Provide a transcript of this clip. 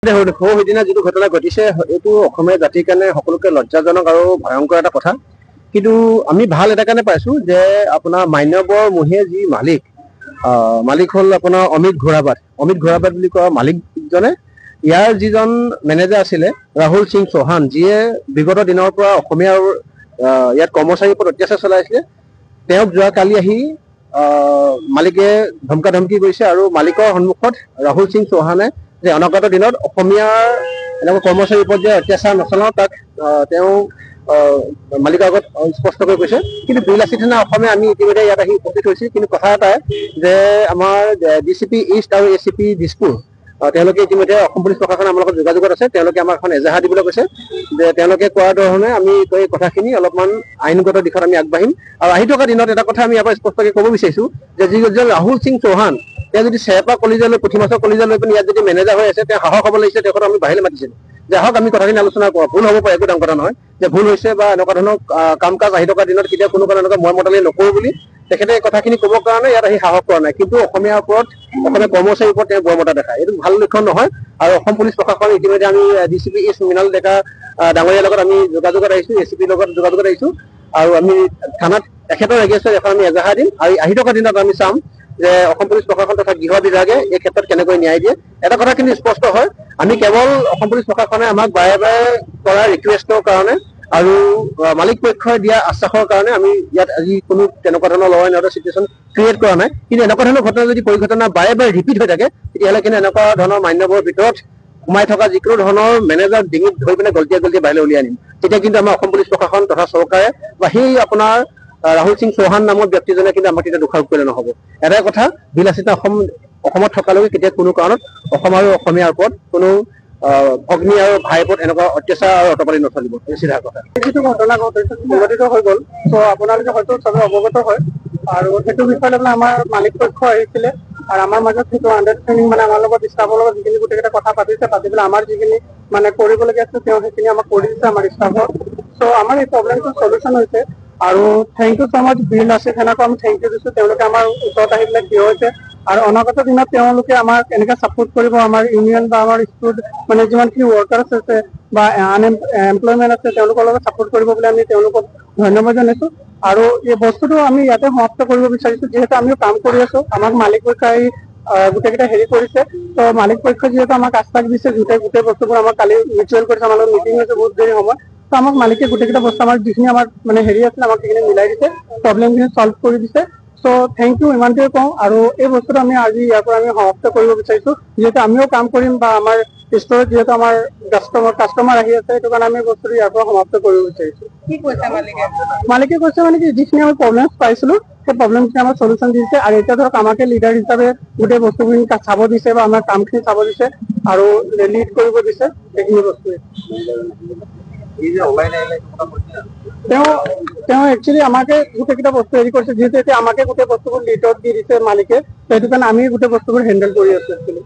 সেইদিনা যিটো ঘটনা ঘটিছে এইটো অসমীয়া জাতিৰ কাৰণে সকলোকে লজ্জাজনক আৰু ভয়ংকৰ এটা কথা। কিন্তু আমি ভাল এটা কাৰণে পাইছো যে আপোনাৰ মান্যবৰ মহিয়ে যি মালিক হ'ল আপোনাৰ অমিত ঘোৰাবাট বুলি কোৱা মালিকজনে ইয়াৰ যিজন মেনেজাৰ আছিলে ৰাহুল সিং চৌহান, যিয়ে বিগত দিনৰ পৰা অসমীয়াৰ ইয়াত কৰ্মচাৰীৰ ওপৰত অত্যাচাৰ চলাইছিলে, তেওঁক যোৱাকালি আহি মালিকে ধমকা ধমকি কৰিছে আৰু মালিকৰ সন্মুখত ৰাহুল সিং চৌহানে যে অনাগত দিনত অসমীয়াৰ এনেকুৱা কৰ্মচাৰীৰ ওপৰত যে অত্যাচাৰ নচলাও তাক তেওঁ মালিকৰ আগত স্পষ্ট কৰি কৈছে। কিন্তু 82 থানা অসমীয়া আমি ইতিমধ্যে ইয়াত আহি উপস্থিত হৈছিল। কিন্তু কথা এটাই যে আমাৰ DCP ইষ্ট আৰু ACP দিছপুৰ তেওঁলোকে ইতিমধ্যে অসম পুলিচ প্ৰশাসনে আমাৰ লগত যোগাযোগত আছে। তেওঁলোকে আমাক এখন এজাহাৰ দিবলৈ কৈছে যে তেওঁলোকে কোৱা ধৰণে আমি এই কথাখিনি অলপমান আইনগত দিশত আমি আগবাঢ়িম। আৰু আহি থকা দিনত এটা কথা আমি ইয়াৰ পৰা স্পষ্টকৈ ক'ব বিচাৰিছো যে যিজন ৰাহুল সিং চৌহান তেওঁ যদি চেপা কলিজা লৈ পুঠি মাছৰ কলিজা লৈ পিনি ইয়াত যদি মেনেজাৰ হৈ আছে, তেওঁ সাহস হ'ব লাগিছে। তেওঁক আমি বাহিৰলৈ মাতিছিলো যে আহক আমি কথাখিনি আলোচনা কৰোঁ। ভুল হ'ব পাৰে, একো ডাঙৰ কথা নহয় যে ভুল হৈছে বা এনেকুৱা ধৰণৰ কাম কাজ আহি থকা দিনত কেতিয়াও কোনো কাৰণে এনেকুৱা মই মতালি নকৰোঁ বুলি তেখেতে কথাখিনি ক'বৰ কাৰণে ইয়াত আহি সাহস কৰা নাই। কিন্তু অসমীয়াৰ ওপৰত, অসমীয়া কৰ্মচাৰীৰ ওপৰত তেওঁ বৰমতা দেখায়, এইটো ভাল লক্ষণ নহয়। আৰু অসম পুলিচ প্ৰশাসন ইতিমধ্যে আমি DCP ইষ্ট মৃণাল ডেকা ডাঙৰীয়াৰ লগত আমি যোগাযোগত আহিছো, ACPৰ লগত যোগাযোগত আহিছো। আৰু আমি থানাত তেখেতৰ এগেইনষ্টত এখন আমি এজাহাৰ দিম। আৰু আহি থকা দিনত আমি চাম যে অসম পুলিচ প্ৰশাসন তথা গৃহ বিভাগে এই ক্ষেত্ৰত কেনেকৈ ন্যায় দিয়ে। এটা কথা কিন্তু স্পষ্ট হয়, আমি কেৱল অসম পুলিচ প্ৰশাসনে আমাক বাৰে বাৰে কৰা ৰিকুৱেষ্টৰ কাৰণে আৰু মালিক পক্ষই দিয়া আশ্বাসৰ কাৰণে আমি ইয়াত আজি কোনো তেনেকুৱা ধৰণৰ ল এণ্ড অৰ্ডাৰ চিটুৱেশ্যন ক্ৰিয়েট কৰা নাই। কিন্তু এনেকুৱা ধৰণৰ ঘটনা যদি পৰিঘটনা বাৰে বাৰে ৰিপিট হৈ থাকে, তেতিয়াহ'লে কিন্তু এনেকুৱা ধৰণৰ মান্যবৰ ভিতৰত সোমাই থকা যিকোনো ধৰণৰ মেনেজাৰ ডিঙিত ধৰি পিনে গলটিয়াই বাহিৰলৈ উলিয়াই আনিম। তেতিয়া কিন্তু আমাৰ অসম পুলিচ প্ৰশাসন তথা চৰকাৰে বা সেই আপোনাৰ ৰাহুল সিং চৌহান নামৰ ব্যক্তিজনে কিন্তু আমাক তেতিয়া দোষাৰোপ কৰিলে নহ'ব। এটাই কথা, বিলাসিতা অসমত থকালৈকে কেতিয়া কোনো কাৰণত অসম আৰু অসমীয়াৰ ওপৰত কোনো ভগ্নী আৰু ভাইৰ ওপৰত এনেকুৱা অত্যাচাৰ আৰু অটপালি নচলিব। চিধা কথা। যিটো ঘটনা সংঘটিত হৈ গ'ল, ত' আপোনালোকে হয়তো চবে অৱগত হয়। আৰু সেইটো বিষয়ত আমাৰ মালিক পক্ষ আহিছিলে আৰু আমাৰ মাজত সেইটো আণ্ডাৰষ্টেণ্ডিং মানে আমাৰ লগত ষ্টাফৰ লগত যিখিনি গোটেইকেইটা কথা পাতি পেলাই আমাৰ যিখিনি মানে কৰিবলগীয়া আছে তেওঁ সেইখিনি আমাক কৰি দিছে আমাৰ ষ্টাফৰ। চ' আমাৰ এই প্ৰব্লেমটো চলিউশ্যন হৈছে। আৰু থেংক ইউ ছ মাছ বিলাসিতা থানাকো আমি থেংক ইউ দিছোঁ। তেওঁলোকে আমাৰ ওচৰত আহি পেলাই থিয় হৈছে আৰু অনাগত দিনত তেওঁলোকে আমাক এনেকৈ ছাপোৰ্ট কৰিব। আমাৰ ইউনিয়ন বা আমাৰ স্কুল মানে যিমানখিনি ৱৰ্কাৰ্ছ আছে বা এমপ্লয়মেণ্ট আছে তেওঁলোকৰ লগত ছাপোৰ্ট কৰিব বুলি আমি তেওঁলোকক ধন্যবাদ জনাইছোঁ। আৰু এই বস্তুটো আমি ইয়াতে সমাপ্ত কৰিব বিচাৰিছোঁ, যিহেতু আমিও কাম কৰি আছোঁ। আমাক মালিক পক্ষই গোটেইকেইটা হেৰি কৰিছে, ত' মালিক পক্ষই যিহেতু আমাক আশ্বাস দিছে, গোটেই বস্তুবোৰ আমাক কালি মিউচুৱেল কৰিছে, আমাৰ লগত মিটিং হৈছে বহুত দেৰি সময়। ত' আমাক মালিকে গোটেইকেইটা বস্তু আমাৰ যিখিনি আমাৰ মানে হেৰি আছিলে আমাক সেইখিনি মিলাই দিছে, প্ৰব্লেমখিনি চল্ভ কৰি দিছে। চ' থেংক ইউ ইমানটোৱে কওঁ। আৰু এই বস্তুটো আমি আজি ইয়াৰ পৰা আমি সমাপ্ত কৰিব বিচাৰিছোঁ, যিহেতু আমিও কাম কৰিম বা আমাৰ ষ্টৰত যিহেতু আমাৰ কাষ্টমাৰ আহি আছে, সেইটো কাৰণে আমি বস্তুটো ইয়াৰ পৰা সমাপ্ত কৰিব বিচাৰিছোঁ। কি কৈছে মালিকে কৈছে মানে কি যিখিনি আমি প্ৰব্লেমছ পাইছিলোঁ সেই প্ৰব্লেমখিনি আমাক চলিউশ্যন দিছে। আৰু এতিয়া ধৰক আমাকে লিডাৰ হিচাপে গোটেই বস্তুখিনি চাব দিছে বা আমাৰ কামখিনি চাব দিছে আৰু লিড কৰিব দিছে। সেইখিনি বস্তুৱে তেওঁ একচুৱেলি আমাকে গোটেইকেইটা বস্তু হেৰি কৰিছে, যিহেতু এতিয়া আমাকে গোটেই বস্তুবোৰ লিডত দি দিছে মালিকে, সেইটো কাৰণে আমি গোটেই বস্তুবোৰ হেণ্ডেল কৰি আছো একচুৱেলি।